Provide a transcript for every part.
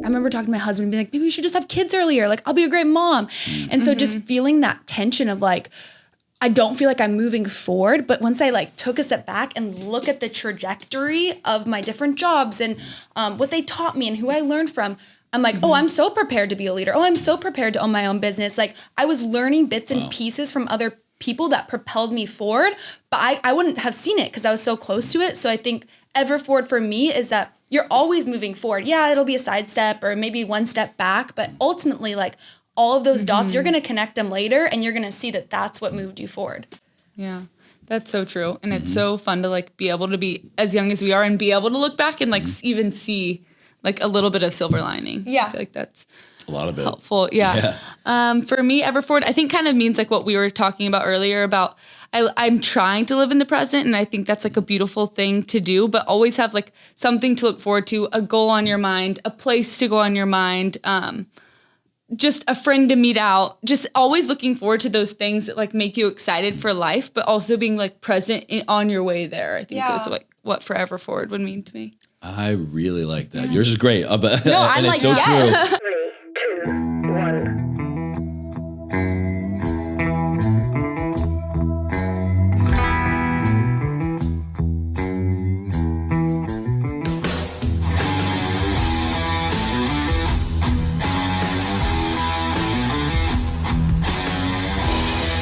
I remember talking to my husband and being like, maybe we should just have kids earlier. Like, I'll be a great mom. And so just feeling that tension of like, I don't feel like I'm moving forward. But once I like took a step back and look at the trajectory of my different jobs and what they taught me and who I learned from, I'm like, oh, I'm so prepared to be a leader. Oh, I'm so prepared to own my own business. Like I was learning bits and pieces from other people that propelled me forward, but I wouldn't have seen it because I was so close to it. So I think ever forward for me is that you're always moving forward. Yeah, it'll be a sidestep or maybe one step back, but ultimately like all of those dots, you're going to connect them later and you're going to see that that's what moved you forward. Yeah, that's so true. And it's so fun to like be able to be as young as we are and be able to look back and like even see like a little bit of silver lining. Yeah. I feel like that's a lot of it. Helpful. Yeah. For me, ever forward, I think kind of means like what we were talking about earlier about I'm trying to live in the present. And I think that's like a beautiful thing to do, but always have like something to look forward to, a goal on your mind, a place to go on your mind, just a friend to meet out, just always looking forward to those things that like make you excited for life, but also being like present on your way there. I think is like what forever forward would mean to me. I really like that. Yours is great. But no, I'm like, so yes. true. 3, 2, 1.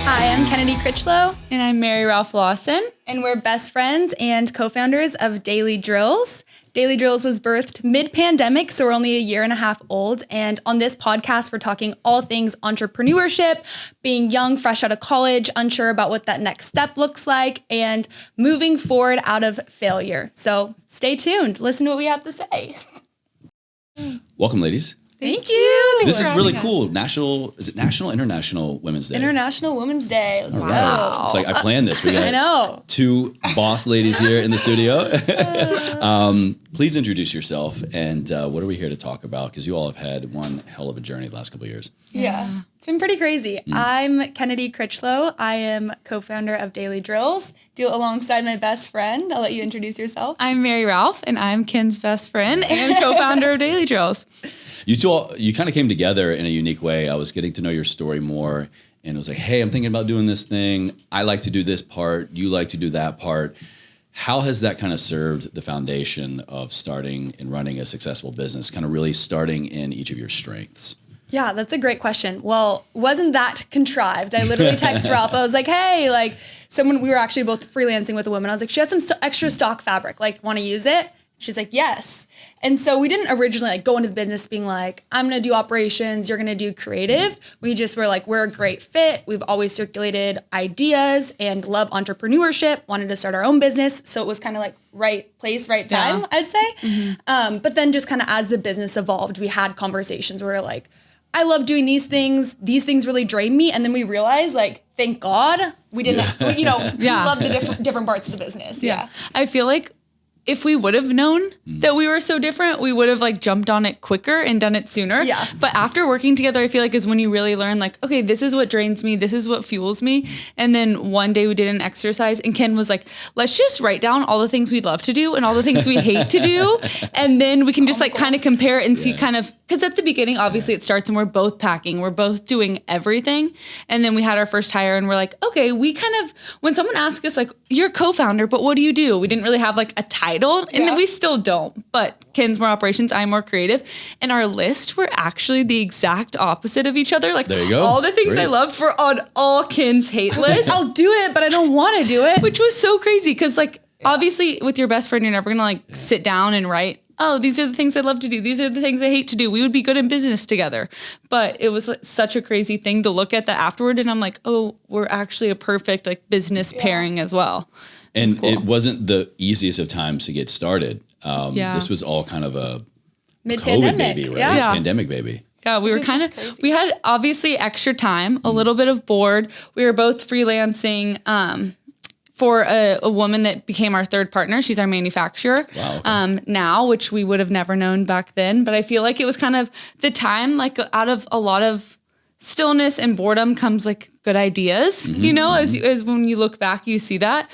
Hi, I'm Kennedy Crichlow. And I'm Mary Ralph Lawson. And we're best friends and co-founders of Daily Drills. Daily Drills was birthed mid-pandemic, so we're only a year and a half old. And on this podcast, we're talking all things entrepreneurship, being young, fresh out of college, unsure about what that next step looks like, and moving forward out of failure. So stay tuned. Listen to what we have to say. Welcome, ladies. Thank you. This is really cool. National International Women's Day? International Women's Day. Let's Right. go. It's like I planned this. We got I know. 2 boss ladies here in the studio. Please introduce yourself and what are we here to talk about? Because you all have had one hell of a journey the last couple of years. Yeah. It's been pretty crazy. I'm Kennedy Crichlow. I am co-founder of Daily Drills. Do it alongside my best friend. I'll let you introduce yourself. I'm Mary Ralph, and I'm Ken's best friend and co-founder of Daily Drills. You kind of came together in a unique way. I was getting to know your story more and it was like, hey, I'm thinking about doing this thing. I like to do this part. You like to do that part. How has that kind of served the foundation of starting and running a successful business, kind of really starting in each of your strengths? Yeah, that's a great question. Well, wasn't that contrived? I literally texted Ralph. I was like, hey, like we were actually both freelancing with a woman. I was like, she has some extra stock fabric. Like, want to use it? She's like, yes. And so we didn't originally like go into the business being like, I'm going to do operations, you're going to do creative. We just were like, we're a great fit. We've always circulated ideas and love entrepreneurship, wanted to start our own business. So it was kind of like right place, right time, I'd say. But then just kind of as the business evolved, we had conversations where like, I love doing these things. These things really drain me. And then we realized like, thank God we didn't, we love the different parts of the business. Yeah. I feel like if we would have known that we were so different, we would have like jumped on it quicker and done it sooner. Yeah. But after working together, I feel like is when you really learn like, okay, this is what drains me. This is what fuels me. And then one day we did an exercise and Ken was like, let's just write down all the things we love to do and all the things we hate to do. And then we can just like kind of compare and see kind of, because at the beginning, obviously it starts and we're both packing. We're both doing everything. And then we had our first hire and we're like, okay, we kind of, when someone asks us like, you're co-founder, but what do you do? We didn't really have like a title. And then we still don't, but Ken's more operations, I'm more creative. And our list were actually the exact opposite of each other. Like there you go. All the things I loved were on all Ken's hate list. I'll do it, but I don't want to do it. Which was so crazy because like, obviously with your best friend, you're never going to like sit down and write, oh, these are the things I love to do. These are the things I hate to do. We would be good in business together. But it was like, such a crazy thing to look at that afterward. And I'm like, oh, we're actually a perfect like business pairing as well. And cool. It wasn't the easiest of times to get started. This was all kind of a COVID baby, right? Yeah. Pandemic baby. Yeah, we were kind of, we had obviously extra time, a little bit of board. We were both freelancing for a woman that became our third partner. She's our manufacturer now, which we would have never known back then. But I feel like it was kind of the time, like out of a lot of stillness and boredom comes like good ideas, you know, as when you look back, you see that.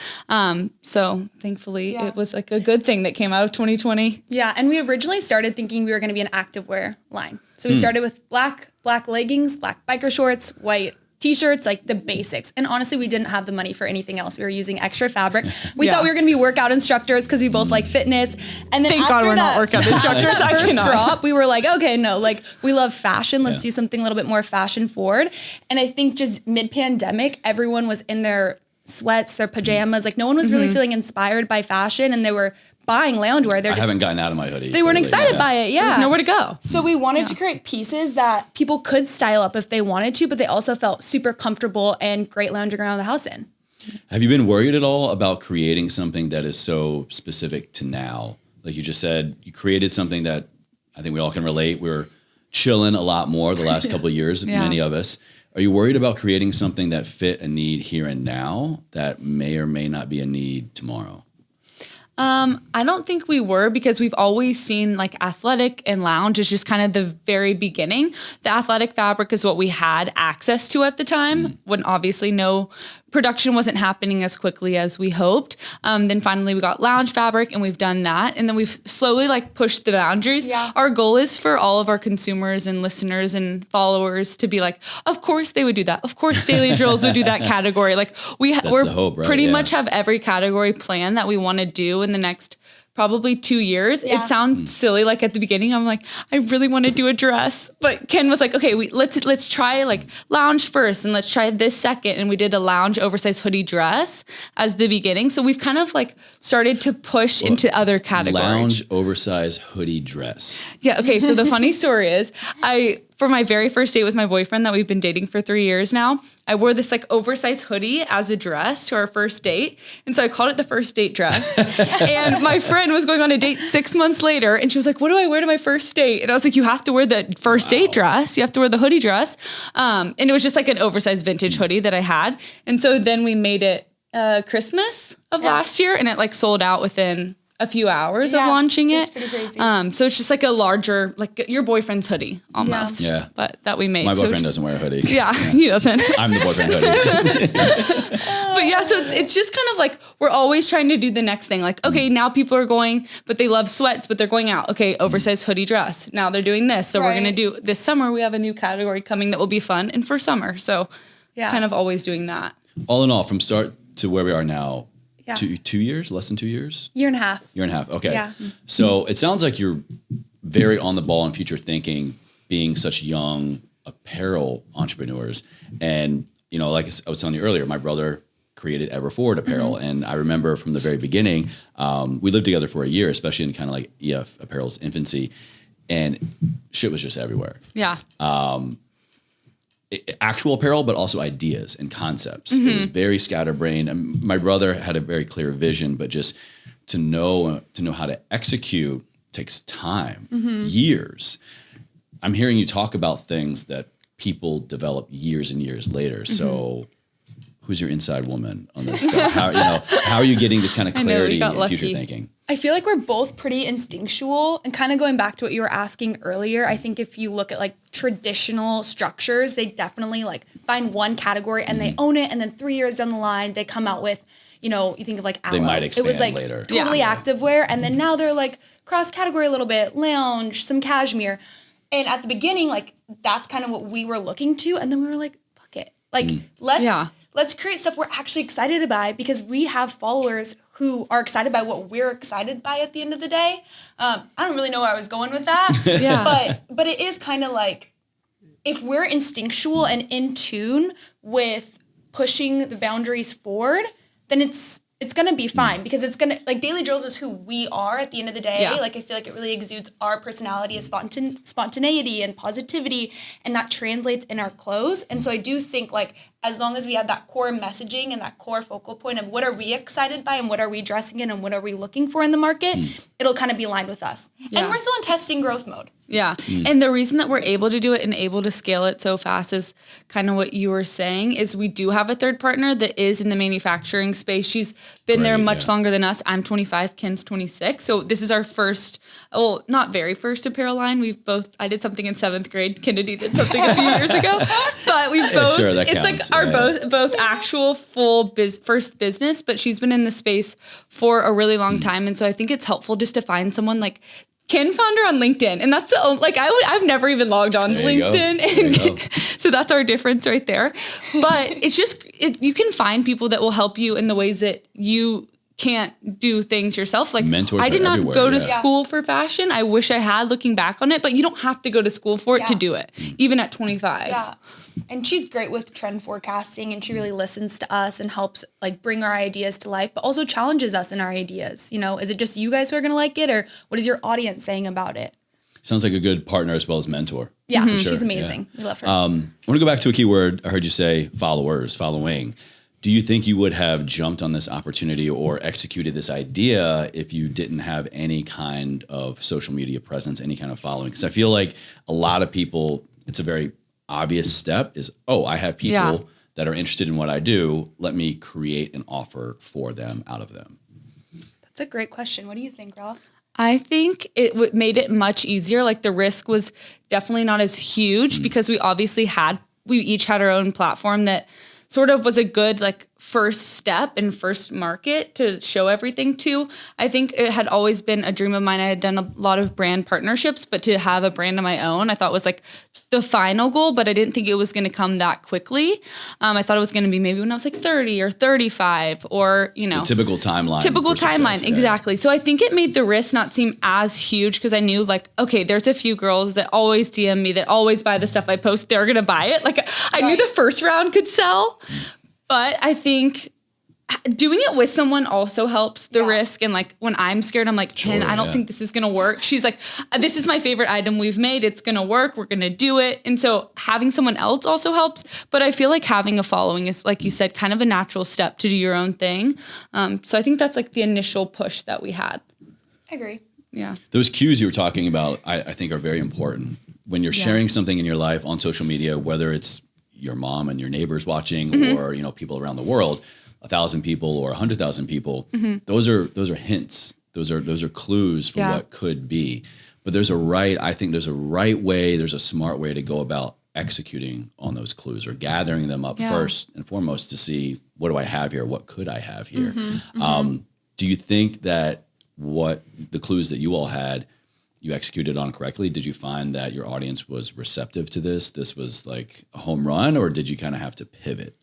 So thankfully it was like a good thing that came out of 2020. Yeah. And we originally started thinking we were going to be an activewear line. So we started with black leggings, black biker shorts, white t-shirts, like the basics. And honestly, we didn't have the money for anything else. We were using extra fabric. We thought we were going to be workout instructors because we both like fitness. And then Thank God we're not workout instructors. That first drop, we were like, okay, no, like we love fashion. Let's do something a little bit more fashion forward. And I think just mid-pandemic, everyone was in their sweats, their pajamas. Like no one was really feeling inspired by fashion, and they were buying loungewear. I haven't gotten out of my hoodie. They weren't excited by it. Yeah. There's nowhere to go. So we wanted to create pieces that people could style up if they wanted to, but they also felt super comfortable and great lounging around the house in. Have you been worried at all about creating something that is so specific to now? Like you just said, you created something that I think we all can relate. We're chilling a lot more the last couple of years, many of us. Are you worried about creating something that fit a need here and now that may or may not be a need tomorrow? I don't think we were, because we've always seen like athletic and lounge as just kind of the very beginning. The athletic fabric is what we had access to at the time, when obviously no production wasn't happening as quickly as we hoped. Then finally we got lounge fabric, and we've done that. And then we've slowly like pushed the boundaries. Yeah. Our goal is for all of our consumers and listeners and followers to be like, of course they would do that. Of course Daily Drills would do that category. Like we're pretty much have every category plan that we want to do in the next probably 2 years. It sounds silly. Like at the beginning, I'm like, I really want to do a dress, but Ken was like, okay, let's try like lounge first, and let's try this second. And we did a lounge oversized hoodie dress as the beginning. So we've kind of like started to push into other categories. Lounge oversized hoodie dress. Yeah. Okay. So the funny story is for my very first date with my boyfriend that we've been dating for 3 years now, I wore this like oversized hoodie as a dress to our first date. And so I called it the first date dress. And my friend was going on a date 6 months later, and she was like, what do I wear to my first date? And I was like, you have to wear the first date dress. You have to wear the hoodie dress. And it was just like an oversized vintage hoodie that I had. And so then we made it Christmas of last year, and it like sold out within a few hours of launching it. It's pretty crazy. So it's just like a larger, like your boyfriend's hoodie almost. Yeah. But that we made. My boyfriend doesn't wear a hoodie. Yeah, he doesn't. I'm the boyfriend hoodie. But yeah, so it's just kind of like we're always trying to do the next thing. Like, okay, now people are going, but they love sweats, but they're going out. Okay, oversized hoodie dress. Now they're doing this. So we're going to do this summer. We have a new category coming that will be fun and for summer. So kind of always doing that. All in all, from start to where we are now, 2 years, less than 2 years? Year and a half. Year and a half. Okay. Yeah. So it sounds like you're very on the ball in future thinking, being such young apparel entrepreneurs. And, you know, like I was telling you earlier, my brother created Ever Forward apparel. And I remember from the very beginning, we lived together for a year, especially in kind of like EF apparel's infancy, and shit was just everywhere. Yeah. Actual apparel, but also ideas and concepts. It was very scatterbrained. And my brother had a very clear vision, but just to know how to execute takes time, years. I'm hearing you talk about things that people develop years and years later. So who's your inside woman on this stuff? How are you getting this kind of clarity in future thinking? I feel like we're both pretty instinctual, and kind of going back to what you were asking earlier, I think if you look at like traditional structures, they definitely like find one category and they own it. And then 3 years down the line, they come out with, you know, you think of like Aloe. They might expand it was like later. Totally activewear. And then now they're like cross category a little bit, lounge, some cashmere. And at the beginning, like that's kind of what we were looking to. And then we were like, fuck it. Like let's create stuff we're actually excited by, because we have followers who are excited by what we're excited by at the end of the day. I don't really know where I was going with that. But it is kind of like, if we're instinctual and in tune with pushing the boundaries forward, then it's going to be fine, because it's going to, like, Daily Drills is who we are at the end of the day. Yeah. Like, I feel like it really exudes our personality as spontaneity and positivity, and that translates in our clothes. And so I do think, like, as long as we have that core messaging and that core focal point of what are we excited by and what are we dressing in and what are we looking for in the market, it'll kind of be aligned with us. Yeah. And we're still in testing growth mode. Yeah. And the reason that we're able to do it and able to scale it so fast is kind of what you were saying, is we do have a third partner that is in the manufacturing space. She's been there Great, much yeah. longer than us. I'm 25, Ken's 26. So this is our first, well, not very first apparel line. I did something in 7th grade. Kennedy did something a few years ago, but we've both, sure, that it's counts. like our Yeah. both actual full first business, but she's been in the space for a really long time. And so I think it's helpful just to find someone like Ken found her on LinkedIn, and that's the only, like I've never even logged on to There you go. LinkedIn, There you go. and so that's our difference right there. But it's just you can find people that will help you in the ways that you can't do things yourself. Like Mentors I did are not everywhere, go to yeah. school for fashion. I wish I had, looking back on it, but you don't have to go to school for it to Yeah. do it, even at 25. Yeah. And she's great with trend forecasting, and she really listens to us and helps like bring our ideas to life, but also challenges us in our ideas. You know, is it just you guys who are going to like it, or what is your audience saying about it? Sounds like a good partner as well as mentor. Yeah, For sure, she's amazing. We love her. I want to go back to a key word. I heard you say followers, following. Do you think you would have jumped on this opportunity or executed this idea if you didn't have any kind of social media presence, any kind of following? Because I feel like a lot of people, it's a very obvious step is, oh, I have people Yeah. that are interested in what I do. Let me create an offer for them out of them. That's a great question. What do you think, Ralph? I think it made it much easier. Like the risk was definitely not as huge because we each had our own platform that sort of was a good like first step and first market to show everything to. I think it had always been a dream of mine. I had done a lot of brand partnerships, but to have a brand of my own, I thought was like the final goal, but I didn't think it was going to come that quickly. I thought it was going to be maybe when I was like 30 or 35 or, you know. The typical timeline. Typical for success, timeline, yeah. exactly. So I think it made the risk not seem as huge because I knew like, okay, there's a few girls that always DM me, that always buy the stuff I post. They're going to buy it. Like I knew Right. the first round could sell, but I think doing it with someone also helps the risk. And like when I'm scared, I'm like, Ken, Sure, I don't yeah. think this is going to work. She's like, this is my favorite item we've made. It's going to work. We're going to do it. And so having someone else also helps. But I feel like having a following is, like you said, kind of a natural step to do your own thing. So I think that's like the initial push that we had. I agree. Yeah. Those cues you were talking about, I think are very important. When you're sharing something in your life on social media, whether it's your mom and your neighbors watching or, you know, people around the world, 1,000 people or 100,000 people, those are hints. Those are clues for what could be. But there's a right way, there's a smart way to go about executing on those clues or gathering them up first and foremost to see, what do I have here? What could I have here? Do you think that what the clues that you all had, you executed on correctly? Did you find that your audience was receptive to this? This was like a home run, or did you kind of have to pivot?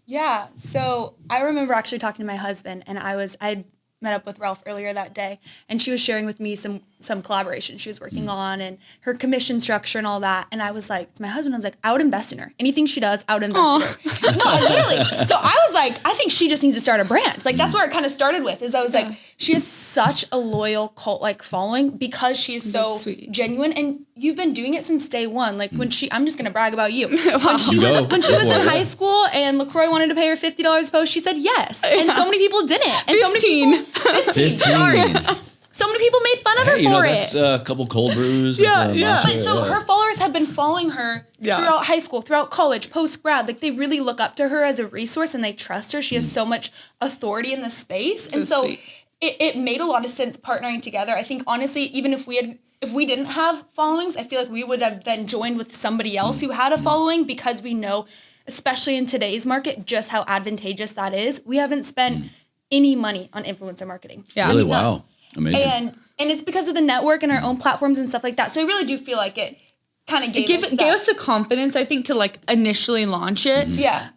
Yeah. So I remember actually talking to my husband, and I'd met up with Ralph earlier that day, and she was sharing with me some collaboration she was working on and her commission structure and all that. And I was like, to my husband, I was like, I would invest in her. Anything she does, I would invest in her. No, literally. So I was like, I think she just needs to start a brand. Like that's where it kind of started with, is I was like, she has such a loyal cult-like following because she is so sweet. genuine, and you've been doing it since day one. Like when I'm just gonna brag about you. When she Go. was Go in for it. high school and LaCroix wanted to pay her $50 a post, she said yes. And so many people didn't. And 15. So many people, 15. Sorry. So many people made fun of her Hey, you know, for that's it. a couple cold brews. Yeah, that's a yeah. matcha, But so her followers have been following her Yeah. throughout high school, throughout college, post-grad. Like they really look up to her as a resource and they trust her. She has so much authority in the space. And so sweet. it made a lot of sense partnering together. I think honestly, even if we didn't have followings, I feel like we would have then joined with somebody else who had a following, because we know, especially in today's market, just how advantageous that is. We haven't spent any money on influencer marketing. Yeah. Really? I mean, none. Wow. Amazing. And it's because of the network and our own platforms and stuff like that. So I really do feel like it kind of gave us the confidence, I think, to like initially launch it. Yeah.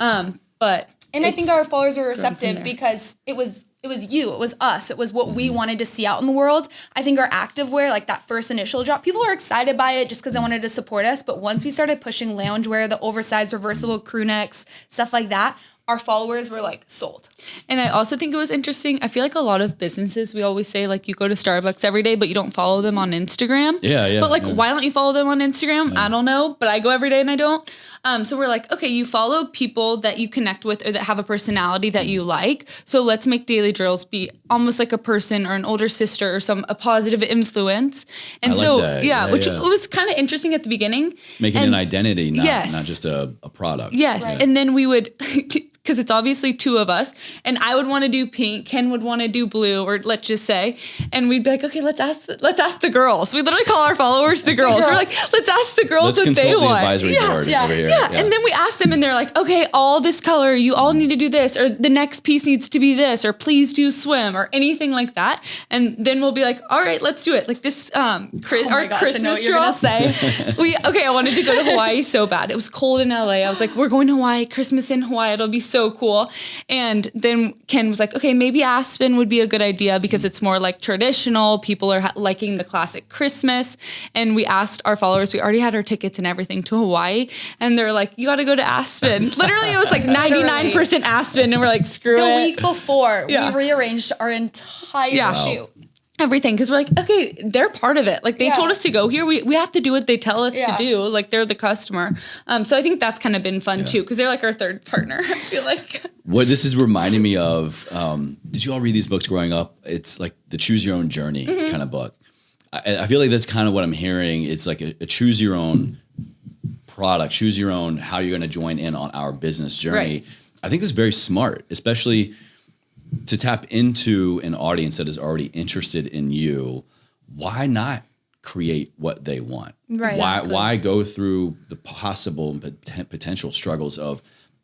But And I think our followers were from receptive there. because it was you, it was us, it was what we wanted to see out in the world. I think our activewear, like that first initial drop, people were excited by it just because they wanted to support us. But once we started pushing loungewear, the oversized reversible crew necks, stuff like that, our followers were like sold. And I also think it was interesting. I feel like a lot of businesses, we always say like you go to Starbucks every day, but you don't follow them on Instagram. Yeah. But like, why don't you follow them on Instagram? I don't know, but I go every day and I don't. So we're like, okay, you follow people that you connect with or that have a personality that you like. So let's make Daily Drills be almost like a person or an older sister or a positive influence. And I like so, that. yeah, Yeah, which yeah. was kind of interesting at the beginning. Making And an identity, not Yes. just a product. Yes. Right. And then we would, because it's obviously two of us, and I would want to do pink, Ken would want to do blue, or let's just say, and we'd be like, okay, let's ask the girls. We literally call our followers the girls. We're like, let's ask the girls what they want. Advisory board over here. Yeah. And then we ask them, and they're like, okay, all this color, you all need to do this, or the next piece needs to be this, or please do swim, or anything like that. And then we'll be like, all right, let's do it. Like this, our Christmas I know what you're gonna say. I wanted to go to Hawaii so bad. It was cold in LA. I was like, we're going to Hawaii, Christmas in Hawaii. It'll be so cool. And then Ken was like, okay, maybe Aspen would be a good idea because it's more like traditional. People are liking the classic Christmas. And we asked our followers, we already had our tickets and everything to Hawaii. And they're like, you got to go to Aspen. Literally, it was like 99% Aspen. And we're like, screw it. The week before, we rearranged our entire shoot. Everything, because we're like, okay, they're part of it. Like they told us to go here. We have to do what they tell us to do. Like they're the customer. So I think that's kind of been fun too, because they're like our third partner. I feel like. What this is reminding me of, did you all read these books growing up? It's like the choose your own journey kind of book. I feel like that's kind of what I'm hearing. It's like a choose your own product, choose your own, how you're going to join in on our business journey. Right. I think it's very smart, especially to tap into an audience that is already interested in you. Why not create what they want? Right. Why go through the possible potential struggles of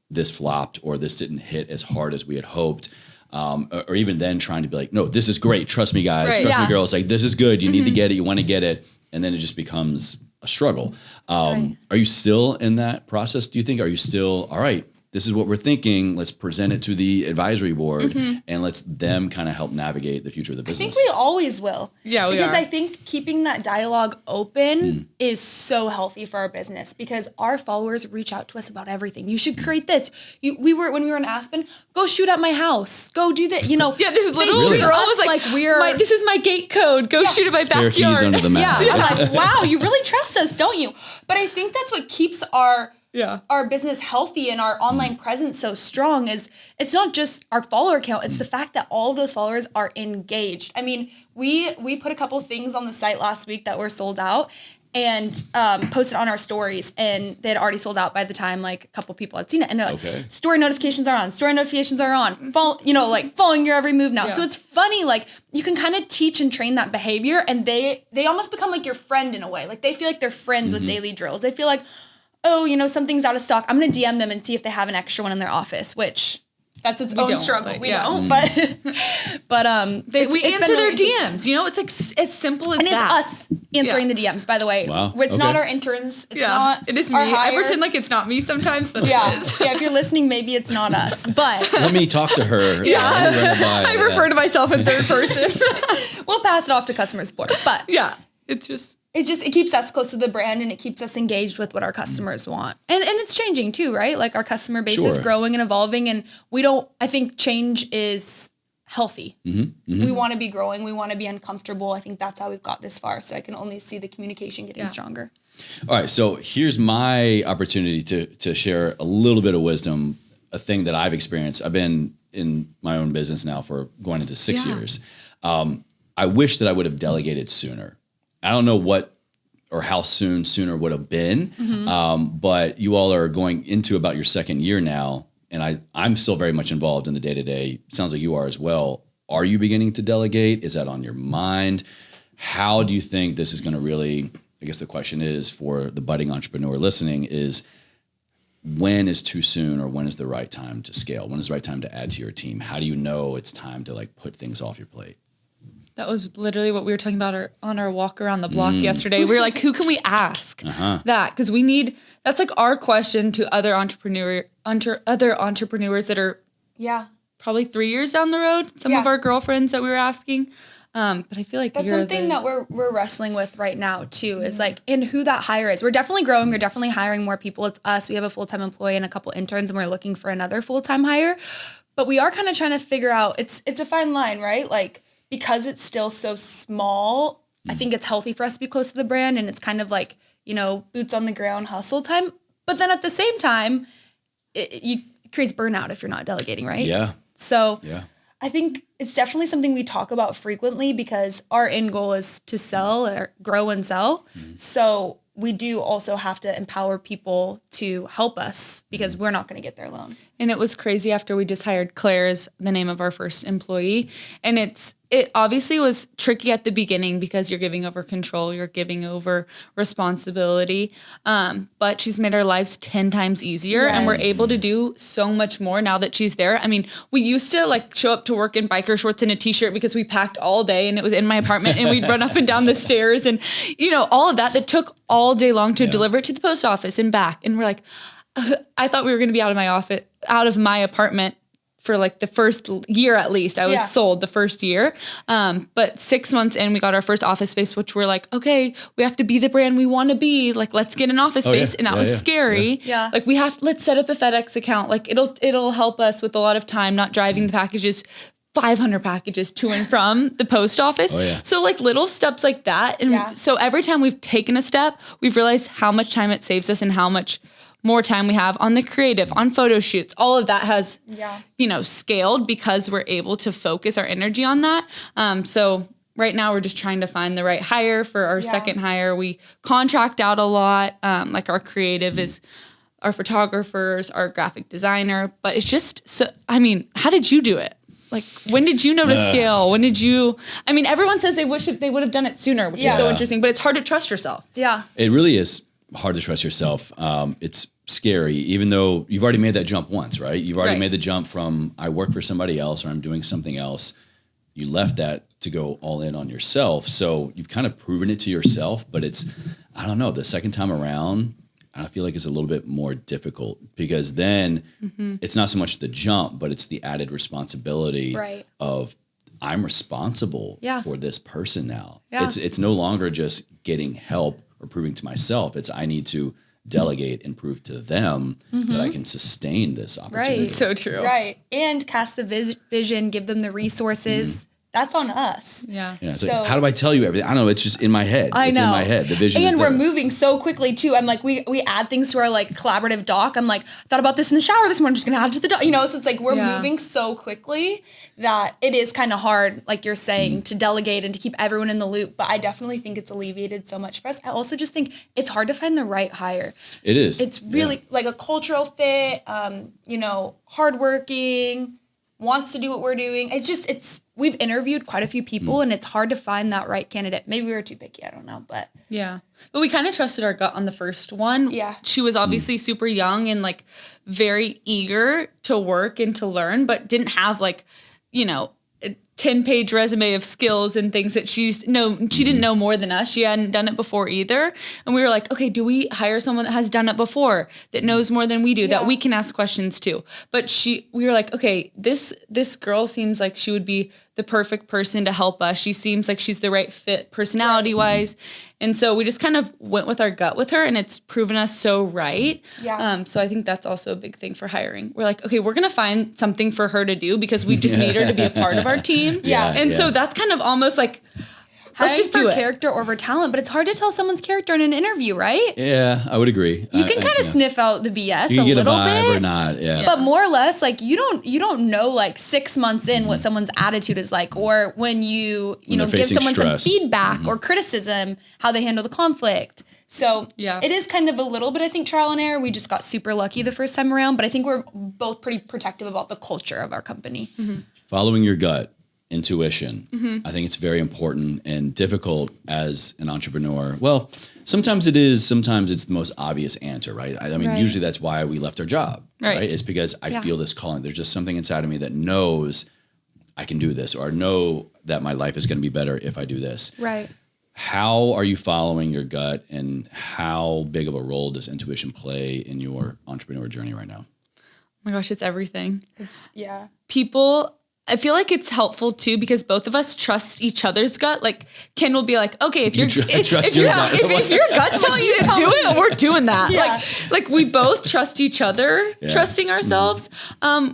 this flopped or this didn't hit as hard as we had hoped? Or even then trying to be like, no, this is great. Trust me, guys. Trust me, girls. Like, this is good. You need to get it. You want to get it. And then it just becomes a struggle. Are you still in that process, do you think? Are you still, all right, this is what we're thinking. Let's present it to the advisory board and let's them kind of help navigate the future of the business. I think we always will. Yeah, because I think keeping that dialogue open is so healthy for our business because our followers reach out to us about everything. You should create this. When we were in Aspen, go shoot at my house. Go do that. You know. Yeah, this is literally treat us like we're. This is my gate code. Go shoot at my Spare backyard. keys under the mat. Yeah, I'm like, wow, you really trust us, don't you? But I think that's what keeps our business healthy and our online presence so strong is it's not just our follower count, it's the fact that all of those followers are engaged. I mean, we put a couple things on the site last week that were sold out and posted on our stories and they had already sold out by the time like a couple people had seen it and they're like, story notifications are on, following your every move now. So it's funny, like you can kind of teach and train that behavior and they almost become like your friend in a way. Like they feel like they're friends with daily drills. They feel like, oh, something's out of stock. I'm going to DM them and see if they have an extra one in their office, which that's its own struggle. We don't, but we answer their DMs. It's like as simple as and that. It's us answering the DMs, by the way. Wow. It's not our interns. It's not it is me. I pretend like it's not me sometimes, but it is. Yeah, if you're listening, maybe it's not us, but. Let me talk to her. I refer to myself in third person. We'll pass it off to customer support, but. Yeah, it's just. It keeps us close to the brand and it keeps us engaged with what our customers want. And it's changing too, right? Like our customer base is growing and evolving and I think change is healthy. We want to be growing. We want to be uncomfortable. I think that's how we've got this far. So I can only see the communication getting stronger. All right. So here's my opportunity to share a little bit of wisdom, a thing that I've experienced. I've been in my own business now for going into 6 years. I wish that I would have delegated sooner. I don't know what or how sooner would have been, but you all are going into about your second year now, and I'm still very much involved in the day-to-day. Sounds like you are as well. Are you beginning to delegate? Is that on your mind? How do you think this is going to really, I guess the question is for the budding entrepreneur listening is, when is too soon or when is the right time to scale? When is the right time to add to your team? How do you know it's time to like put things off your plate? That was literally what we were talking about on our walk around the block yesterday. We were like, who can we ask that? Because that's like our question to other entrepreneurs that are probably 3 years down the road. Some of our girlfriends that we were asking. But I feel like that's something that we're wrestling with right now too, is like in who that hire is. We're definitely growing. We're definitely hiring more people. It's us. We have a full-time employee and a couple interns and we're looking for another full-time hire. But we are kind of trying to figure out, it's a fine line, right? Like, because it's still so small, I think it's healthy for us to be close to the brand and it's kind of like, boots on the ground hustle time. But then at the same time, it creates burnout if you're not delegating, right? Yeah. So I think it's definitely something we talk about frequently because our end goal is to sell or grow and sell. So we do also have to empower people to help us because we're not going to get there alone. And it was crazy after we just hired Claire as the name of our first employee. And it obviously was tricky at the beginning because you're giving over control, you're giving over responsibility. But she's made our lives 10 times easier and we're able to do so much more now that she's there. I mean, we used to like show up to work in biker shorts and a t-shirt because we packed all day and it was in my apartment and we'd run up and down the stairs and, all of that took all day long to deliver it to the post office and back. And we're like, I thought we were going to be out of my apartment for like the first year at least. I was sold the first year. But 6 months in, we got our first office space, which we're like, okay, we have to be the brand we want to be. Like, let's get an office space. And that was scary. Yeah. Like let's set up a FedEx account. Like it'll help us with a lot of time, not driving the packages 500 packages to and from the post office. So like little steps like that. And so every time we've taken a step, we've realized how much time it saves us and how much more time we have on the creative, on photo shoots. All of that has, scaled because we're able to focus our energy on that. So right now we're just trying to find the right hire for our second hire. We contract out a lot. Like our creative is our photographers, our graphic designer, but it's just, how did you do it? Like, when did you know to scale? Everyone says they wish they would have done it sooner, which is so interesting, but it's hard to trust yourself. Yeah. It really is hard to trust yourself. It's scary, even though you've already made that jump once, right? You've already made the jump from I work for somebody else or I'm doing something else. You left that to go all in on yourself. So you've kind of proven it to yourself, but I don't know, the second time around, I feel like it's a little bit more difficult because then it's not so much the jump, but it's the added responsibility of I'm responsible for this person now. Yeah. It's no longer just getting help or proving to myself. It's I need to delegate and prove to them that I can sustain this opportunity. Right. So true. Right. And cast the vision, give them the resources. That's on us. Yeah. So how do I tell you everything? I don't know. It's just in my head. It's in my head. The vision is and there. we're moving so quickly too. I'm like, we add things to our like collaborative doc. I'm like, thought about this in the shower this morning. I'm just going to add it to the doc. So it's like we're moving so quickly that it is kind of hard, like you're saying, to delegate and to keep everyone in the loop. But I definitely think it's alleviated so much for us. I also just think it's hard to find the right hire. It is. It's really like a cultural fit, hardworking, wants to do what we're doing. We've interviewed quite a few people and it's hard to find that right candidate. Maybe we were too picky. I don't know, but. Yeah. But we kind of trusted our gut on the first one. Yeah. She was obviously super young and like very eager to work and to learn, but didn't have like, a 10-page resume of skills and things that she didn't know more than us. She hadn't done it before either. And we were like, okay, do we hire someone that has done it before, that knows more than we do, that we can ask questions to? But we were like, okay, this girl seems like she would be the perfect person to help us. She seems like she's the right fit personality-wise. And so we just kind of went with our gut with her and it's proven us so right. Yeah. So I think that's also a big thing for hiring. We're like, okay, we're going to find something for her to do because we just need her to be a part of our team. So that's kind of almost like, let's just do it. Character over talent, but it's hard to tell someone's character in an interview, right? Yeah, I would agree. You can kind of sniff out the BS you can a get little a vibe bit, or not. Yeah. But more or less, like you don't know like 6 months in what someone's attitude is like, or when you give someone some feedback or criticism, how they handle the conflict. So it is kind of a little bit, I think, trial and error. We just got super lucky the first time around, but I think we're both pretty protective about the culture of our company. Following your gut. Intuition. I think it's very important and difficult as an entrepreneur. Well, sometimes it is, sometimes it's the most obvious answer, right? I mean, usually that's why we left our job, right? It's because I feel this calling. There's just something inside of me that knows I can do this or know that my life is going to be better if I do this. Right. How are you following your gut and how big of a role does intuition play in your entrepreneur journey right now? Oh my gosh, it's everything. People, I feel like it's helpful too because both of us trust each other's gut. Like Ken will be like, okay, if your gut's telling you to do it, we're doing that. Like we both trust each other, trusting ourselves,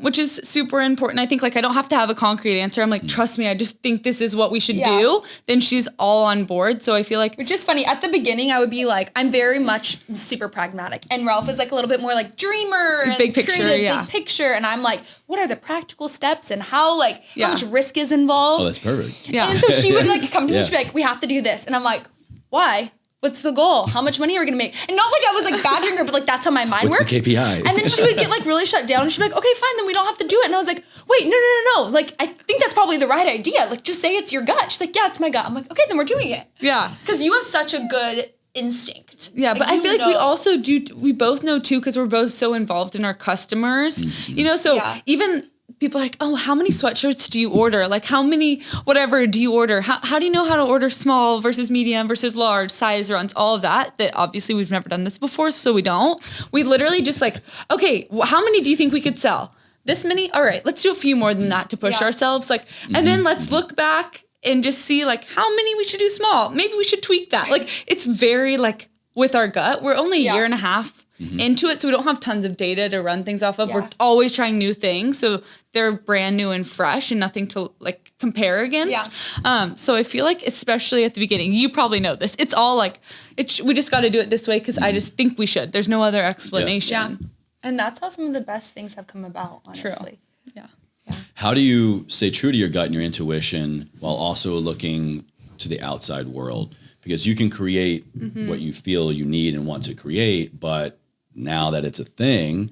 which is super important. I think like I don't have to have a concrete answer. I'm like, trust me, I just think this is what we should do. Then she's all on board. So I feel like, which is funny. At the beginning, I would be like, I'm very much super pragmatic, and Ralph is like a little bit more like dreamer and big picture, creative, big picture, and I'm like, what are the practical steps and how much risk is involved? Oh, that's perfect. Yeah. And so she would like come to me and she'd be like, we have to do this. And I'm like, why? what's the goal? How much money are we gonna make? And not like I was like badgering her, but like that's how my mind What's works. the KPI? And then she would get like really shut down and she'd be like, okay, fine, then we don't have to do it. And I was like, wait, no. Like, I think that's probably the right idea. Like, just say it's your gut. She's like, yeah, it's my gut. I'm like, okay, then we're doing it. Yeah. Because you have such a good instinct. Yeah, Like, but I you feel like we know. also we both know too, because we're both so involved in our customers, you know, so Yeah. even people are like, oh, how many sweatshirts do you order? Like how many, whatever do you order? How do you know how to order small versus medium versus large size runs, all of that obviously we've never done this before. So we don't, we literally just like, okay, how many do you think we could sell? This many? All right, let's do a few more than that to push ourselves. Like, and then let's look back and just see like how many we should do small. Maybe we should tweak that. Like it's very like with our gut, we're only a year and a half into it. So we don't have tons of data to run things off of. Yeah. We're always trying new things. So they're brand new and fresh and nothing to like compare against. So I feel like, especially at the beginning, you probably know this. It's all like, we just got to do it this way because I just think we should. There's no other explanation. Yeah. And that's how some of the best things have come about, honestly. Yeah. How do you stay true to your gut and your intuition while also looking to the outside world? Because you can create what you feel you need and want to create, but now that it's a thing,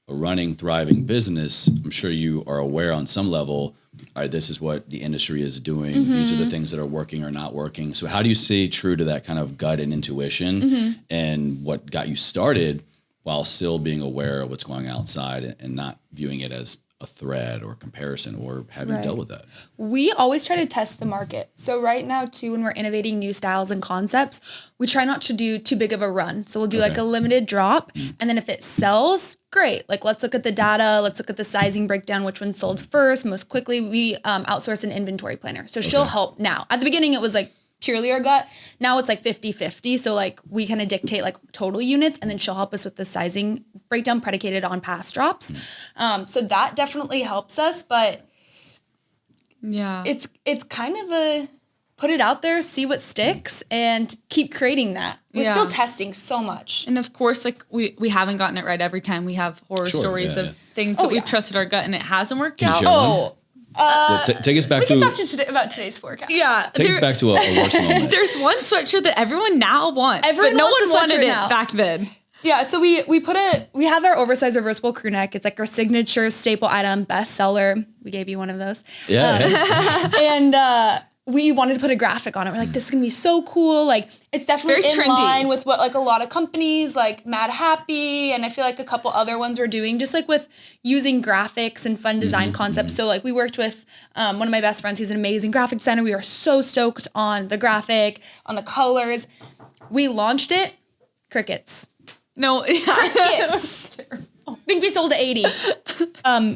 a running, thriving business, I'm sure you are aware on some level, all right, this is what the industry is doing. These are the things that are working or not working. So how do you stay true to that kind of gut and intuition and what got you started while still being aware of what's going outside and not viewing it as a threat or comparison, or have you dealt with that? We always try to test the market. So right now too, when we're innovating new styles and concepts, we try not to do too big of a run. So we'll do like a limited drop. And then if it sells, great. Like let's look at the data. Let's look at the sizing breakdown, which one sold first, most quickly. We outsource an inventory planner. So she'll help now. At the beginning, it was like purely our gut. Now it's like 50-50. So like we kind of dictate like total units and then she'll help us with the sizing breakdown predicated on past drops. So that definitely helps us, but Yeah. it's kind of a put it out there, see what sticks and keep creating that. We're still testing so much. And of course, like we haven't gotten it right every time. We have horror stories of things that we've trusted our gut and it hasn't worked Can you out. share one? Well, take us back We can to talk to today about today's forecast. Yeah. take us back to a worse moment. There's one sweatshirt that everyone now wants, Everyone but no wants one a wanted sweatshirt it now. back then. Yeah, so we have our oversized reversible crew neck. It's like our signature staple item, bestseller. We gave you one of those. Yeah. And we wanted to put a graphic on it. We're like, this is gonna be so cool. Like, it's definitely Very in trendy. line with what like a lot of companies like Mad Happy and I feel like a couple other ones were doing, just like with using graphics and fun design concepts. So like we worked with one of my best friends. He's an amazing graphic designer. We were so stoked on the graphic, on the colors. We launched it, crickets. No, Crickets. I think we sold to 80.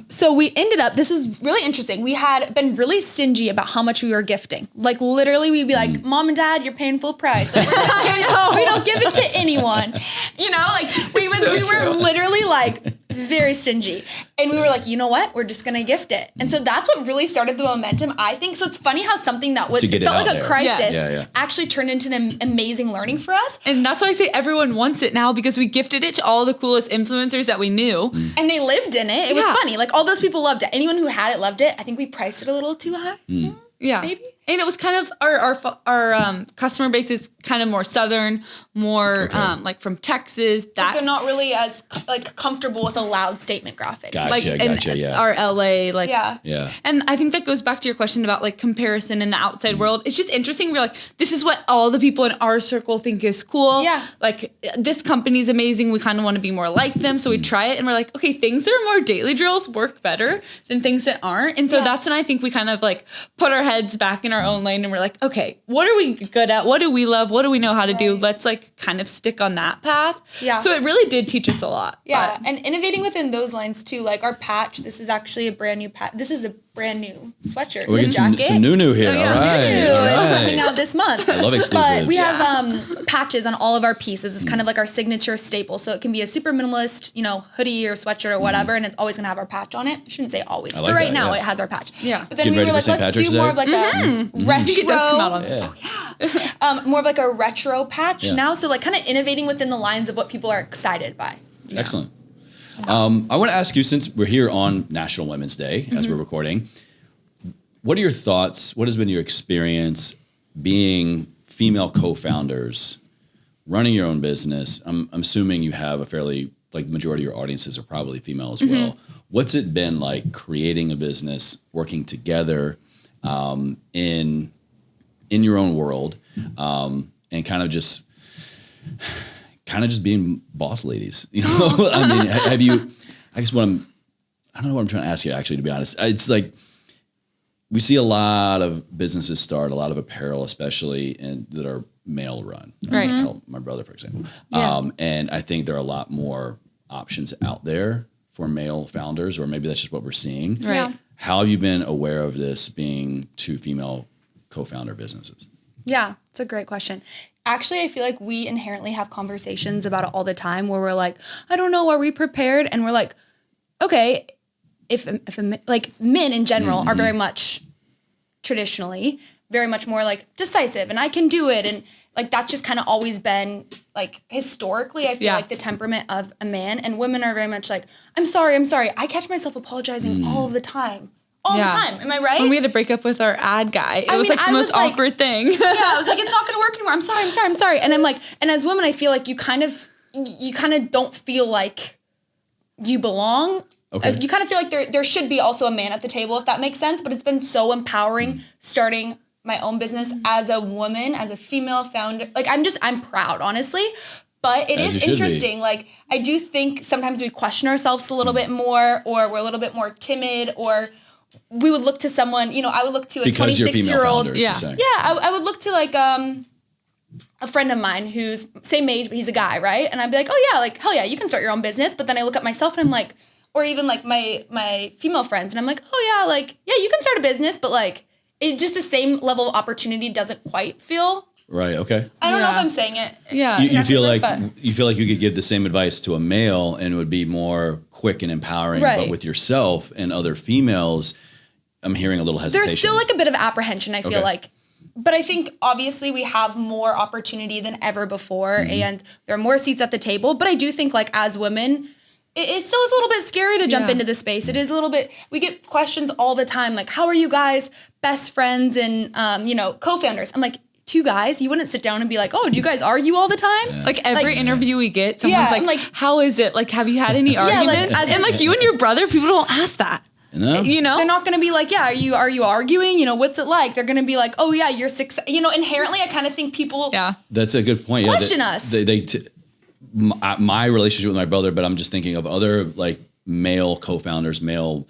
So we ended up, this is really interesting. We had been really stingy about how much we were gifting. Like literally we'd be like, Mom and Dad, you're paying full price. Like, we don't give it to anyone. You know, like we were literally like very stingy. And we were like, you know what? We're just gonna gift it. And so that's what really started the momentum, I think. So it's funny how something that was To get it felt out like a there. crisis actually turned into an amazing learning for us. And that's why I say everyone wants it now because we gifted it to all the coolest influencers that we knew. And they lived in it. It was funny. Like all those people loved it. Anyone who had it loved it. I think we priced it a little too high. Yeah. Maybe. And it was kind of our customer base is kind of more Southern, more like from Texas. They're not really as like comfortable with a loud statement graphic. Gotcha, like gotcha, in yeah. our LA, like Yeah. And I think that goes back to your question about like comparison in the outside world. It's just interesting. We're like, this is what all the people in our circle think is cool. Yeah. Like this company's amazing. We kind of want to be more like them. So we try it and we're like, okay, things that are more daily drills work better than things that aren't. And so that's when I think we kind of like put our heads back in our own lane and we're like, okay, what are we good at? What do we love? What do we know how to do? Let's like kind of stick on that path. Yeah. So it really did teach us a lot. Yeah. And innovating within those lines too, like our patch, this is actually a brand new patch. This is a brand new sweatshirt. We're It's a getting jacket. some new here. All right. It's coming out this month. I love exclusives. But we have patches on all of our pieces. It's kind of like our signature staple. So it can be a super minimalist, you know, hoodie or sweatshirt or whatever, and it's always gonna have our patch on it. I shouldn't say always. like For right that, now, yeah. it has our patch. Yeah. But then Getting we ready were for like, St. let's Patrick's do more of Day? like a retro. I think it does come out on More of like a retro patch Yeah. now. So like kind of innovating within the lines of what people are excited by. Excellent. I want to ask you, since we're here on National Women's Day, as we're recording, what are your thoughts? What has been your experience being female co-founders running your own business, I'm assuming you have a fairly, like, majority of your audiences are probably female as well. What's it been like creating a business, working together in your own world, and kind of just being boss ladies, you know? I mean, have you, I guess I don't know what I'm trying to ask you, actually, to be honest. It's like, we see a lot of businesses start, a lot of apparel, especially, and that are male run. Right. My brother, for example. Yeah. And I think there are a lot more options out there for male founders, or maybe that's just what we're seeing. Right. Yeah. How have you been aware of this being two female co-founder businesses? Yeah, it's a great question. Actually, I feel like we inherently have conversations about it all the time where we're like, I don't know, are we prepared? And we're like, okay, if like men in general are very much traditionally very much more like decisive and I can do it. And like, that's just kind of always been like historically, I feel like the temperament of a man, and women are very much like, I'm sorry. I catch myself apologizing all the time. All the time. Am I right? When we had to break up with our ad guy, it was like the most awkward thing. Yeah, I was like, it's not going to work anymore. I'm sorry. And I'm like, and as women, I feel like you kind of don't feel like you belong. Okay. You kind of feel like there should be also a man at the table, if that makes sense. But it's been so empowering starting my own business as a woman, as a female founder. Like, I'm proud, honestly. But it is interesting. Like, I do think sometimes we question ourselves a little bit more, or we're a little bit more timid, or we would look to someone, you know, I would look to a 26-year-old. Yeah. I would look to like a friend of mine who's same age, but he's a guy, right? And I'd be like, oh yeah, like, hell yeah, you can start your own business. But then I look at myself and I'm like, or even like my female friends, and I'm like, oh yeah, like, yeah, you can start a business, but like, it just the same level of opportunity doesn't quite feel right. Okay. I don't know if I'm saying it. Yeah. You feel like you could give the same advice to a male and it would be more quick and empowering, but with yourself and other females, I'm hearing a little hesitation. There's still like a bit of apprehension, I feel like. But I think obviously we have more opportunity than ever before, and there are more seats at the table. But I do think like as women, it still is a little bit scary to jump into the space. It is a little bit, we get questions all the time, like, how are you guys best friends and, co-founders? I'm like, two guys, you wouldn't sit down and be like, oh, do you guys argue all the time? Yeah. Like every interview we get, someone's like, how is it? Like, have you had any arguments? And like you and your brother, people don't ask that. No. You know? They're not going to be like, yeah, are you arguing? You know, what's it like? They're going to be like, oh yeah, you're inherently, I kind of think people That's a good point. Question us. My relationship with my brother, but I'm just thinking of other like male co-founders, male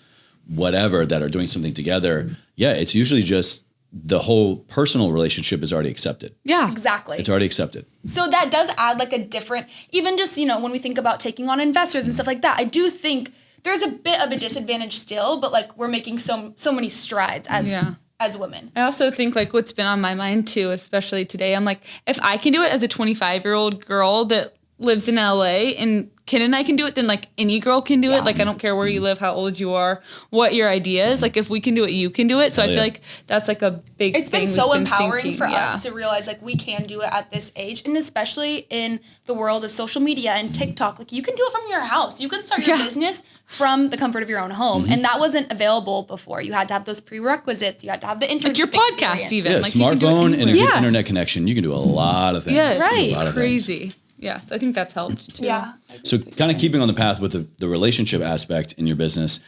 whatever, that are doing something together. Yeah, it's usually just the whole personal relationship is already accepted. Yeah. Exactly. It's already accepted. So that does add like a different, even just, when we think about taking on investors and stuff like that, I do think there's a bit of a disadvantage still, but like we're making so many strides as women. I also think like what's been on my mind too, especially today, I'm like, if I can do it as a 25-year-old girl that lives in LA and Ken and I can do it, then like any girl can do it. Like, I don't care where you live, how old you are, what your idea is. Like, if we can do it, you can do it. So I feel like that's like a big It's been so empowering for us to realize like we can do it at this age, and especially in the world of social media and TikTok. Like, you can do it from your house. You can start your business from the comfort of your own home. And that wasn't available before. You had to have those prerequisites. You had to have the internship like your podcast experience. even. Yeah, like smartphone and a good internet connection. You can do a lot of things. Yes, right. Crazy. Yeah, so I think that's helped too. Yeah. So kind of keeping on the path with the relationship aspect in your business,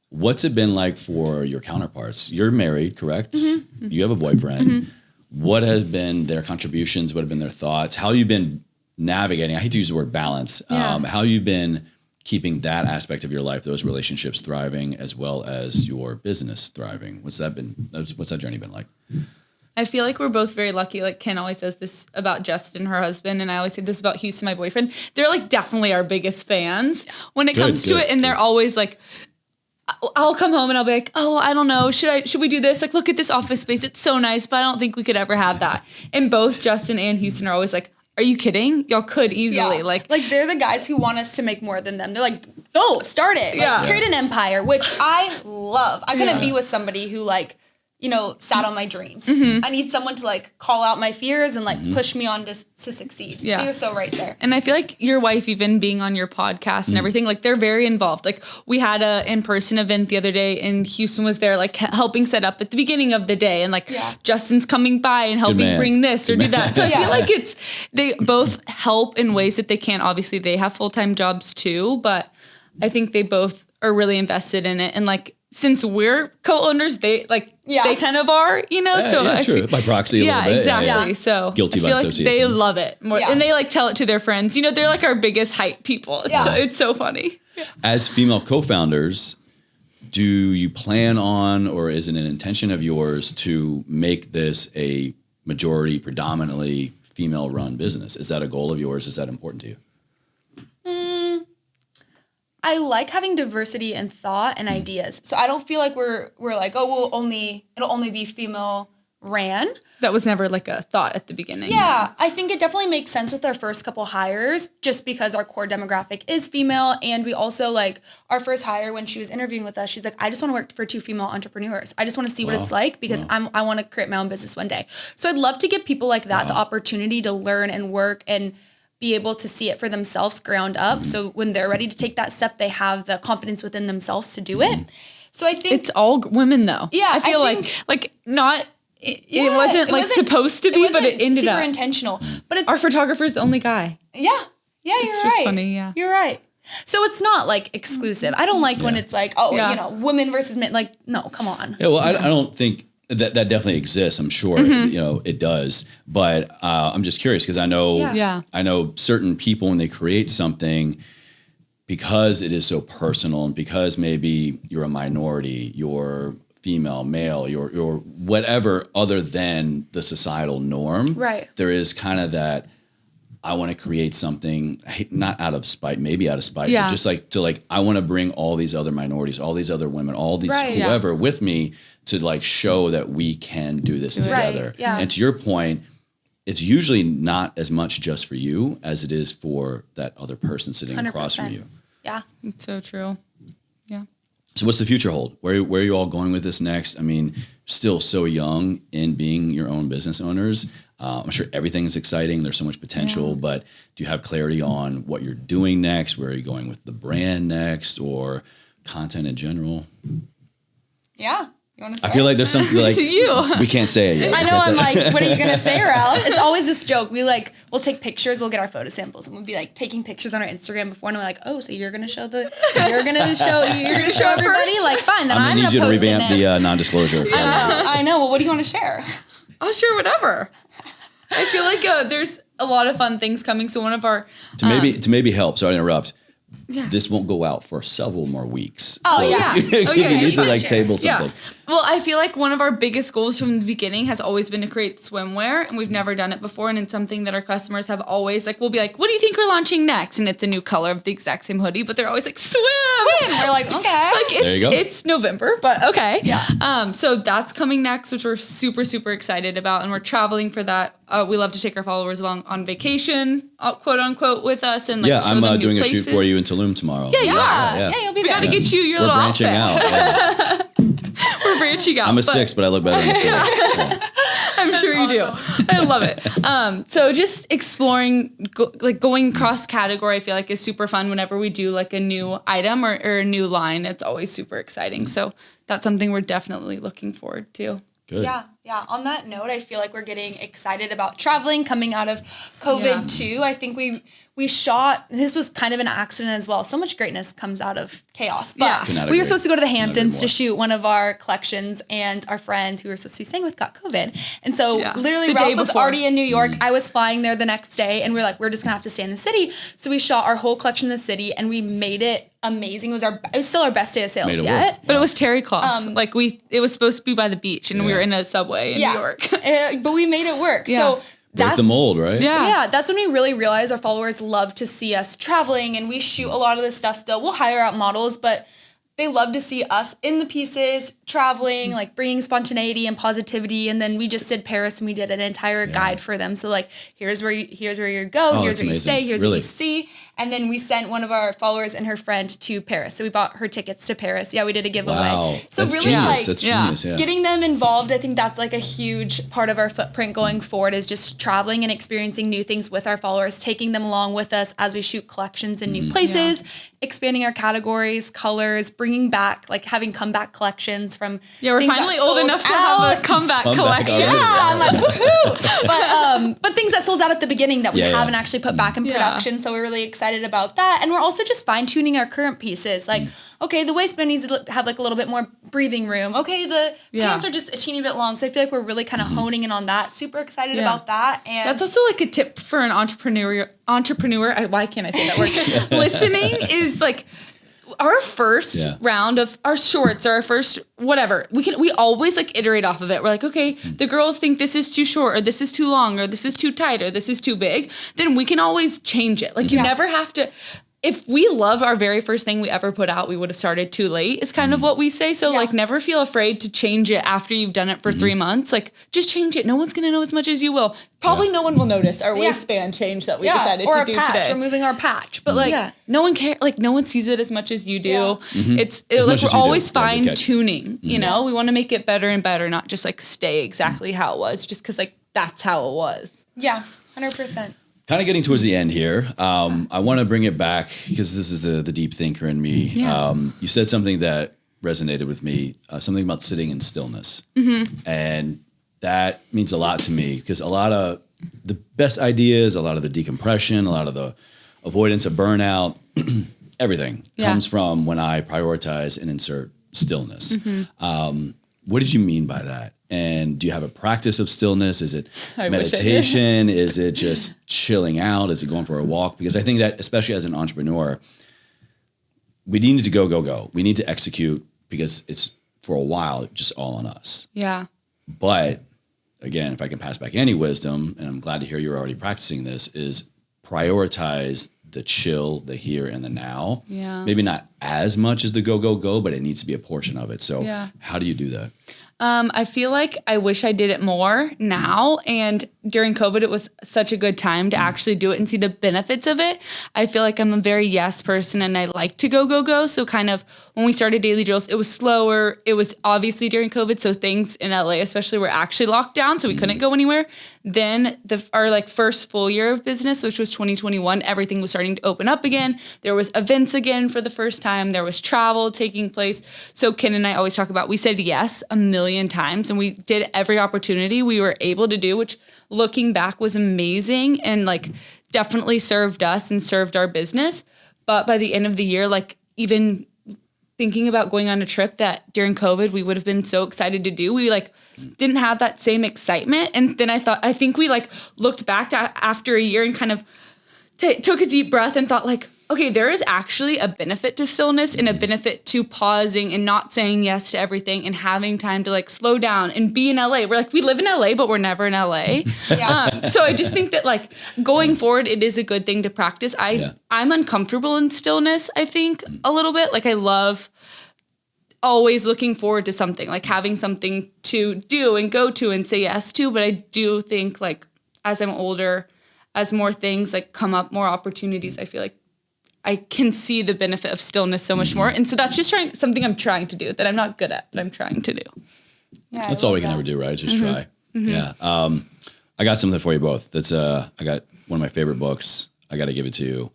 what's it been like for your counterparts? You're married, correct? Mm-hmm. You have a boyfriend. Mm-hmm. What has been their contributions? What have been their thoughts? How have you been navigating? I hate to use the word balance. How have you been keeping that aspect of your life, those relationships thriving, as well as your business thriving? What's that journey been like? I feel like we're both very lucky. Like Ken always says this about Justin, her husband, and I always say this about Houston, my boyfriend. They're like definitely our biggest fans when it comes to it. And they're always like, I'll come home and I'll be like, oh, I don't know. Should we do this? Like, look at this office space. It's so nice, but I don't think we could ever have that. And both Justin and Houston are always like, are you kidding? Y'all could easily. Like they're the guys who want us to make more than them. They're like, go, start it. Like, create an empire, which I love. I couldn't be with somebody who like, sat on my dreams. I need someone to like call out my fears and like push me on to succeed. Yeah. So you're so right there. And I feel like your wife, even being on your podcast and everything, like they're very involved. Like we had a in-person event the other day and Houston was there like helping set up at the beginning of the day. And like Justin's coming by and helping bring this or do that. So I feel like they both help in ways that they can. Obviously they have full-time jobs too, but I think they both are really invested in it. And like, since we're co-owners, they kind of are, so yeah, I true. feel, By proxy a little bit. Exactly. Yeah. So Guilty I by feel like association. they love it more, and they like tell it to their friends. They're like our biggest hype people. It's so funny. As female co-founders, do you plan on, or is it an intention of yours to make this a majority, predominantly female-run business? Is that a goal of yours? Is that important to you? I like having diversity in thought and ideas. So I don't feel like we're like, it'll only be female ran. That was never like a thought at the beginning. Yeah, I think it definitely makes sense with our first couple hires just because our core demographic is female. And we also like our first hire when she was interviewing with us, she's like, I just want to work for 2 female entrepreneurs. I just want to see what it's like because I want to create my own business one day. So I'd love to give people like that the opportunity to learn and work and be able to see it for themselves ground up. So when they're ready to take that step, they have the confidence within themselves to do it. So I think it's all women though. Yeah, I feel like not. It wasn't like supposed to be, but it ended super up super intentional. But it's our photographer's the only guy. Yeah, you're just right. funny, yeah. You're right. So it's not like exclusive. I don't like when it's like, women versus men. Like, no, come on. Yeah, well, I don't think that definitely exists. I'm sure it does, but I'm just curious because I know certain people when they create something, because it is so personal and because maybe you're a minority, you're female, male, you're whatever other than the societal norm. Right. There is kind of that. I want to create something, not out of spite, maybe out of spite, but just I want to bring all these other minorities, all these other women, all these whoever with me to like show that we can do this together. Right. Yeah. And to your point, it's usually not as much just for you as it is for that other person sitting 100%. across from you. Yeah. It's so true. Yeah. So what's the future hold? Where are you all going with this next? I mean, still so young in being your own business owners. I'm sure everything's exciting. There's so much potential, but do you have clarity on what you're doing next? Where are you going with the brand next or content in general? Yeah. You want to say I feel like there's something like we can't say it yet. I know. I'm like, what are you going to say, Ralph? It's always this joke. We'll take pictures. We'll get our photo samples and we'll be like taking pictures on our Instagram before. And we're like, oh, so you're going to show everybody? Like, fine. Then I'm going to need you to post revamp the non-disclosure. I know. Well, what do you want to share? I'll share whatever. I feel like there's a lot of fun things coming. So one of our to maybe help. Sorry to interrupt. Yeah. This won't go out for several more weeks. Oh, so yeah. you need to table something. Yeah. Well, I feel like one of our biggest goals from the beginning has always been to create swimwear, and we've never done it before. And it's something that our customers have always we'll be like, what do you think we're launching next? And it's a new color of the exact same hoodie, but they're always like, swim. We're like, okay. It's November, but okay. Yeah. So that's coming next, which we're super, super excited about. And we're traveling for that. We love to take our followers along on vacation, quote unquote, with us. And show I'm them new doing places. a shoot for you in Tulum tomorrow. Yeah, you are. Yeah, you'll be we there. got to get you your We're little branching outfit. out. Yeah. We're branching out. I'm a 6, but I look better than a 4. Yeah. I'm sure you do. I love it. So just exploring, going cross category, I feel like is super fun whenever we do like a new item or a new line. It's always super exciting. So that's something we're definitely looking forward to. Good. Yeah. On that note, I feel like we're getting excited about traveling coming out of COVID too. I think we shot, this was kind of an accident as well. So much greatness comes out of chaos. But we were supposed to go to the Hamptons to shoot one of our collections, and our friend who we were supposed to be staying with got COVID. And so literally Ralph was already in New York. I was flying there the next day, and we were like, we're just gonna have to stay in the city. So we shot our whole collection in the city, and we made it amazing. It was still our best day of sales yet. But it was terry cloth. It was supposed to be by the beach, and we were in a subway in New York. But we made it work. So break the mold, right? Yeah, that's when we really realized our followers love to see us traveling, and we shoot a lot of this stuff still. We'll hire out models, but they love to see us in the pieces, traveling, like bringing spontaneity and positivity. And then we just did Paris and we did an entire guide for them. So like, here's where you go, Oh, here's that's where you amazing. stay, here's Really? what you see. And then we sent one of our followers and her friend to Paris. So we bought her tickets to Paris. Yeah, we did a giveaway. Wow. So That's really genius. like That's genius. Yeah. getting them involved, I think that's like a huge part of our footprint going forward is just traveling and experiencing new things with our followers, taking them along with us as we shoot collections in new places, expanding our categories, colors, bringing back, like having comeback collections from Yeah, we're things that finally old sold enough to out. have a comeback collection. already. Yeah, I'm like, woohoo. But things that sold out at the beginning that we Yeah, yeah. haven't actually put back in Yeah. production. So we're really excited about that. And we're also just fine tuning our current pieces. Like, okay, the waistband needs to have like a little bit more breathing room. Okay, the pants are just a teeny bit long. So I feel like we're really kind of honing in on that. Super excited about that. And That's also like a tip for an entrepreneur. Why can't I say that word? Listening is like our first round of our shorts or our first whatever. We always like iterate off of it. We're like, okay, the girls think this is too short or this is too long or this is too tight or this is too big. Then we can always change it. Like you never have to. If we love our very first thing we ever put out, we would have started too late. It's kind of what we say. So like never feel afraid to change it after you've done it for 3 months. Like just change it. No one's going to know as much as you will. Probably no one will notice our waistband change that we decided or to a do patch, today. removing our patch. But like, No one cares. Like no one sees it as much as you do. It's As like much as we're you do. always Yeah, good fine catch. tuning. You know, we want to make it better and better, not just like stay exactly how it was, just because like that's how it was. yeah, 100%. Kind of getting towards the end here. I want to bring it back because this is the deep thinker in me. Yeah. You said something that resonated with me, something about sitting in stillness. And that means a lot to me because a lot of the best ideas, a lot of the decompression, a lot of the avoidance of burnout, everything comes from when I prioritize and insert stillness. What did you mean by that? And do you have a practice of stillness? Is it I wish I did. meditation? Is it just chilling out? Is it going for a walk? Because I think that, especially as an entrepreneur, we need to go. We need to execute because it's for a while just all on us. Yeah. But again, if I can pass back any wisdom, and I'm glad to hear you're already practicing this, is prioritize the chill, the here and the now. Yeah. Maybe not as much as the go, but it needs to be a portion of it. So how do you do that? I feel like I wish I did it more now. And during COVID, it was such a good time to actually do it and see the benefits of it. I feel like I'm a very yes person and I like to go. So kind of when we started Daily Drills, it was slower. It was obviously during COVID. So things in LA, especially, were actually locked down. So we couldn't go anywhere. Then our like first full year of business, which was 2021, everything was starting to open up again. There was events again for the first time. There was travel taking place. So Ken and I always talk about, we said yes a million times and we did every opportunity we were able to do, which looking back was amazing and like definitely served us and served our business. But by the end of the year, like even thinking about going on a trip that during COVID we would have been so excited to do, we like didn't have that same excitement. And then I think we like looked back after a year and kind of took a deep breath and thought like, okay, there is actually a benefit to stillness and a benefit to pausing and not saying yes to everything and having time to like slow down and be in LA. We're like, we live in LA, but we're never in LA. So I just think that like going forward, it is a good thing to practice. I'm uncomfortable in stillness, I think, a little bit. Like I love always looking forward to something, like having something to do and go to and say yes to. But I do think like as I'm older, as more things like come up, more opportunities, I feel like I can see the benefit of stillness so much more. And so that's just something I'm trying to do that I'm not good at, but I'm trying to do. Yeah, That's all we can ever do, right? Just try. Yeah. I got something for you both. That's I got one of my favorite books. I got to give it to you.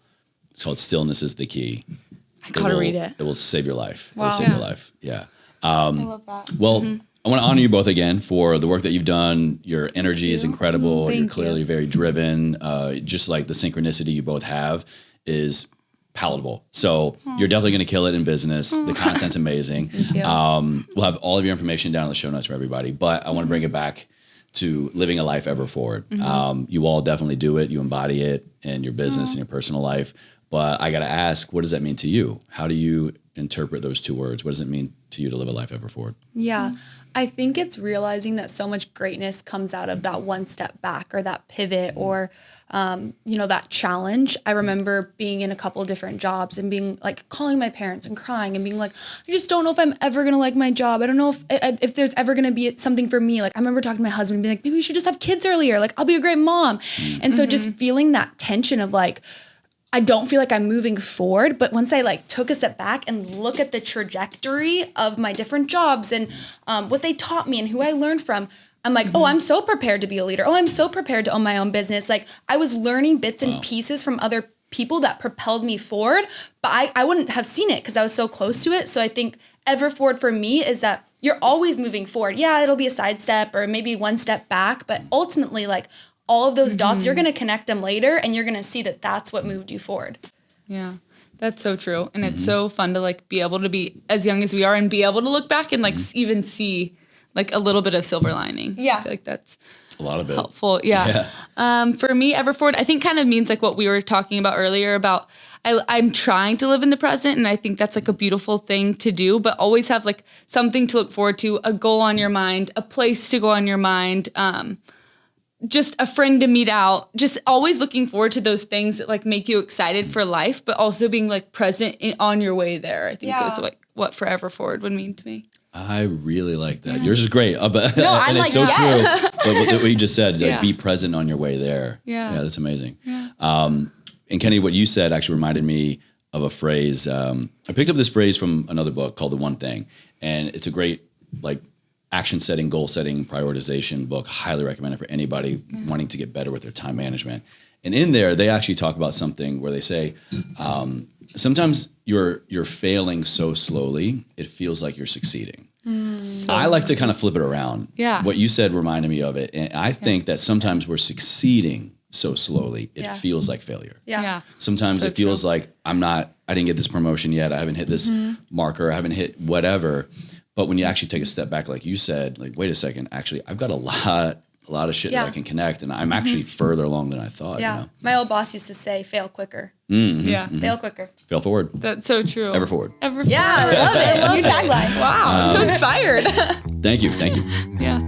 It's called Stillness is the Key. I gotta read it. It will save your life. Wow. It will save your life. Yeah. I love that. Well, I want to honor you both again for the work that you've done. Your energy is incredible. You're clearly very driven. Just like the synchronicity you both have is palatable. So you're definitely going to kill it in business. The content's amazing. We'll have all of your information down in the show notes for everybody, but I want to bring it back to living a life ever forward. You all definitely do it. You embody it in your business and your personal life. But I got to ask, what does that mean to you? How do you interpret those two words? What does it mean to you to live a life ever forward? Yeah. I think it's realizing that so much greatness comes out of that one step back or that pivot or, that challenge. I remember being in a couple of different jobs and being like calling my parents and crying and being like, I just don't know if I'm ever going to like my job. I don't know if there's ever going to be something for me. Like I remember talking to my husband and being like, maybe we should just have kids earlier. Like I'll be a great mom. And so just feeling that tension of like, I don't feel like I'm moving forward, but once I like took a step back and look at the trajectory of my different jobs and what they taught me and who I learned from, I'm like, oh, I'm so prepared to be a leader. Oh, I'm so prepared to own my own business. Like I was learning bits and pieces from other people that propelled me forward, but I wouldn't have seen it because I was so close to it. So I think ever forward for me is that you're always moving forward. Yeah, it'll be a sidestep or maybe one step back, but ultimately like all of those dots, you're going to connect them later and you're going to see that that's what moved you forward. Yeah, that's so true. And it's so fun to like be able to be as young as we are and be able to look back and like even see like a little bit of silver lining. Yeah. I feel like that's A lot of it. helpful. Yeah. For me, ever forward, I think kind of means like what we were talking about earlier about I'm trying to live in the present. And I think that's like a beautiful thing to do, but always have like something to look forward to, a goal on your mind, a place to go on your mind, just a friend to meet out, just always looking forward to those things that like make you excited for life, but also being like present on your way there. I think is like what forever forward would mean to me. I really like that. Yours is great. But, No, I'm and like, it's so yes. true. But what you just said, like, Yeah. be present on your way there. Yeah. Yeah, that's amazing. Yeah. And Kenny, what you said actually reminded me of a phrase. I picked up this phrase from another book called The One Thing. And it's a great like action setting, goal setting, prioritization book. Highly recommend it for anybody wanting to get better with their time management. And in there, they actually talk about something where they say, sometimes you're failing so slowly, it feels like you're succeeding. I like to kind of flip it around. Yeah. What you said reminded me of it. And I think that sometimes we're succeeding so slowly, it feels like failure. Yeah. Sometimes So it feels like I didn't get this promotion yet. I haven't hit this marker. I haven't hit whatever. But when you actually take a step back, like you said, like, wait a second, actually, I've got a lot of shit that I can connect. And I'm actually further along than I thought. Yeah. You know? My old boss used to say, fail quicker. Yeah. Fail quicker. Fail forward. That's so true. Ever forward. Yeah, I love it. New tagline. Wow. I'm so inspired. Thank you. Thank you. Yeah.